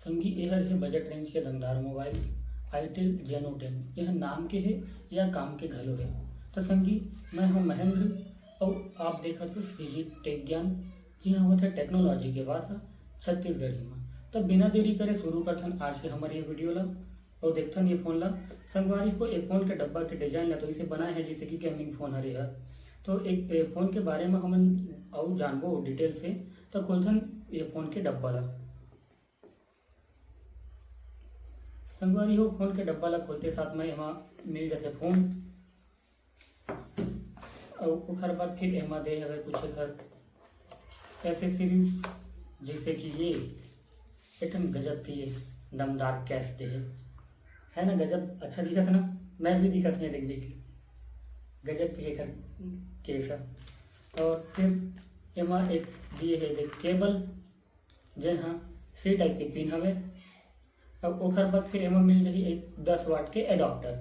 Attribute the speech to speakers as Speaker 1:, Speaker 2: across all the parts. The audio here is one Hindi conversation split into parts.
Speaker 1: संगी एहर है बजट रेंज के दमदार मोबाइल आईटेल जेनो 10। यह नाम के है या काम के घलो है। तो संगी मैं हूँ महेंद्र और आप देखत हो सीजी टेक ज्ञान। जी हाँ, होता है टेक्नोलॉजी के बात है छत्तीसगढ़ी में। तो बिना देरी करे शुरू करथन आज के हमारे ये वीडियो ला और देखथन ये फ़ोन ला। संगवारी को एक फ़ोन के डब्बा के डिजाइन ला तो इसे बनाए है जैसे कि गेमिंग फ़ोन हरे है। तो एक फ़ोन के बारे में हमन और जानबो डिटेल से। तो खोलथन ये फ़ोन के डब्बा ला। संगवारी हो फ़ोन के डब्बा ला खोलते साथ में एमा मिल जाते फ़ोन और ओखर बाद फिर एमा दे हवे कुछ एकर एसेसरीज जैसे कि ये एकदम गजब की ये दमदार कैश दे है ना। गजब अच्छा दिखत ना, मैं भी दिखत है देख बीच गजब की एकर केस है। और फिर एमा एक दिए है देख केबल जेन हाँ सी टाइप के पिन हवे। अब ओखर बाद फिर एमा मिल जाही एक 10 वाट के एडाप्टर।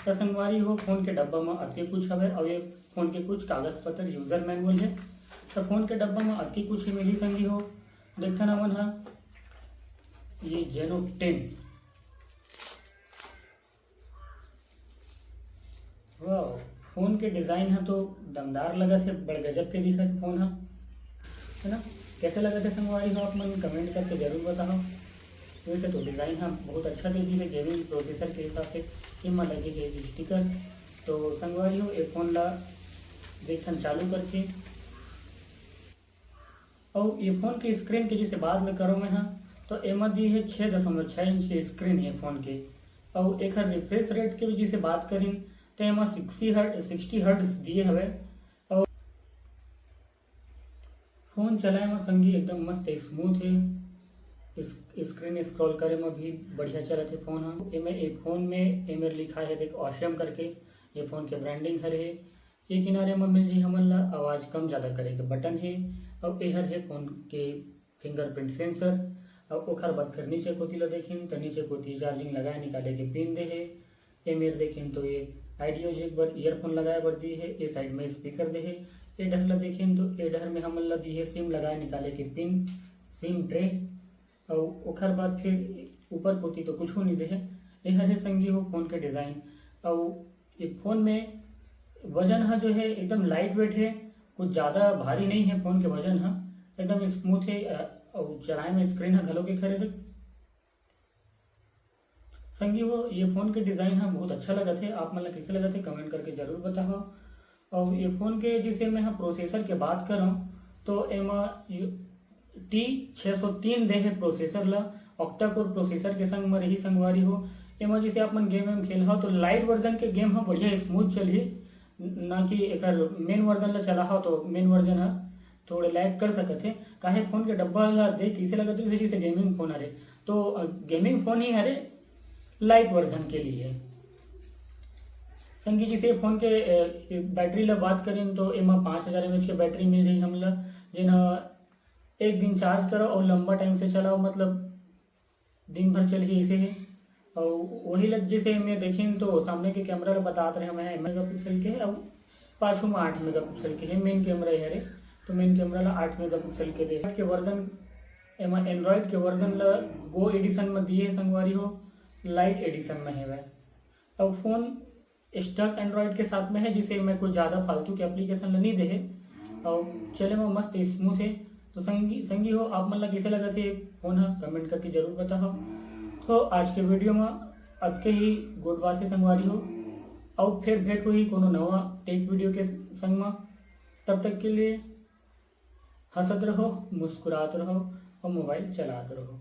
Speaker 1: तो संगवारी हो फ़ोन के डब्बा में अति कुछ हवे और ये फ़ोन के कुछ कागज पत्र यूजर मैनुअल है। तो फ़ोन के डब्बा में अति कुछ ही मिली संगी हो। देखथन हमन हा ये जेनो 10। वाह, फ़ोन के डिज़ाइन है तो दमदार लगत है, बड़ गजब के दिखत फ़ोन है ना। कैसे लगत है संगवारी हो आप मन कमेंट करके जरूर बताओ। वैसे तो डिज़ाइन हम बहुत अच्छा दे दी है गेमिंग प्रोसेसर के हिसाब से। इनमें लगे है स्टिकर। तो संगवारी हो एक फ़ोन ला देखन चालू करके और ये फ़ोन के स्क्रीन के जैसे बात न करो मैं हाँ तो एमा दी है 6.6 इंच के स्क्रीन है फ़ोन के। और एक रिफ्रेश रेट के भी जैसे बात करें तो एमा 60 हर्ट्ज दिए हवे। और फ़ोन चलाए में संगी एकदम मस्त स्मूथ है। स्क्रीन स्क्रॉल करे में भी बढ़िया चलत है फ़ोन हाँ। एमे एक फ़ोन में एमे लिखा है देख ऑसम करके, ये फ़ोन के ब्रांडिंग हर है। ये किनारे में मिल जी हमन ला आवाज़ कम ज़्यादा करे के बटन है। और एहर है फ़ोन के फिंगरप्रिंट सेंसर। और ओखर बाद फिर नीचे कोती ला देखें तो नीचे कोती चार्जिंग लगाए निकाले के पिन दे है। ये मेरे देखें तो ये ऑडियो जैक बर ईयरफोन लगाए बर दी है। ये साइड में स्पीकर दे है। ये डर ला देखें तो ये डर में हमन ला दी है सिम लगाए निकाले के पिन, सिम ट्रे। और ओखर बाद फिर ऊपर कोती तो कुछ नहीं दे है। यह है संगी हो फ़ोन के डिज़ाइन। और ये फ़ोन में वजन है जो है एकदम लाइट वेट है, कुछ ज़्यादा भारी नहीं है फ़ोन के वजन है, एकदम स्मूथ है। और चलाए में स्क्रीन है घलों के खरे देख संगी हो ये फ़ोन के डिज़ाइन है बहुत अच्छा लगा थे। आप मतलब कैसे लगा थे कमेंट करके ज़रूर बताओ। और ये फ़ोन के जैसे मैं प्रोसेसर के बात करूँ तो एमा T603 दे है प्रोसेसर ला। ऑक्टा कोर प्रोसेसर के संग में रही संगवारी हो। एमा जैसे आप मन गेम खेल हो तो लाइट वर्जन के गेम है बढ़िया स्मूथ चली, ना कि एक मेन वर्जन ला चला हो तो मेन वर्जन है थोड़े लैग कर सकते हैं। काहे फ़ोन के डब्बा ला देख इसे लगत है जैसे गेमिंग फ़ोन हरे, तो गेमिंग फ़ोन ही हरे लाइट वर्जन के लिए। संगी जैसे फ़ोन के बैटरी ला बात करें तो एमा 5000 mAh की बैटरी मिल जाही हमला, जिन्हा एक दिन चार्ज करो और लंबा टाइम से चलाओ, मतलब दिन भर चलिए इसे है। और वही लग जैसे मैं देखें तो सामने के कैमरा ला बतात रहे हमें मेगापिक्सल के है और पाछू में 8 मेगापिक्सल के है मेन कैमरा है। तो मेन कैमरा ला 8 मेगापिक्सल के दे के वर्जन एमा एंड्रॉयड के वर्जन ला गो एडिशन में दिए संगवारी हो, लाइट एडिशन में है वह। अब फ़ोन स्टक एंड्रॉयड के साथ में है जिसे मैं कुछ ज़्यादा फालतू के एप्लीकेशन ला नहीं दे है और चले में मस्त स्मूथ है। तो संगी हो आप मतलब कैसे लगा थे फ़ोन है कमेंट करके जरूर बताओ। तो आज के वीडियो में अतके ही गुड बात है संगवारी हो। और फिर भेंट हुई कोनो नवा टेक वीडियो के संग में। तब तक के लिए हंसत रहो, मुस्कुरात रहो और मोबाइल चलाते रहो।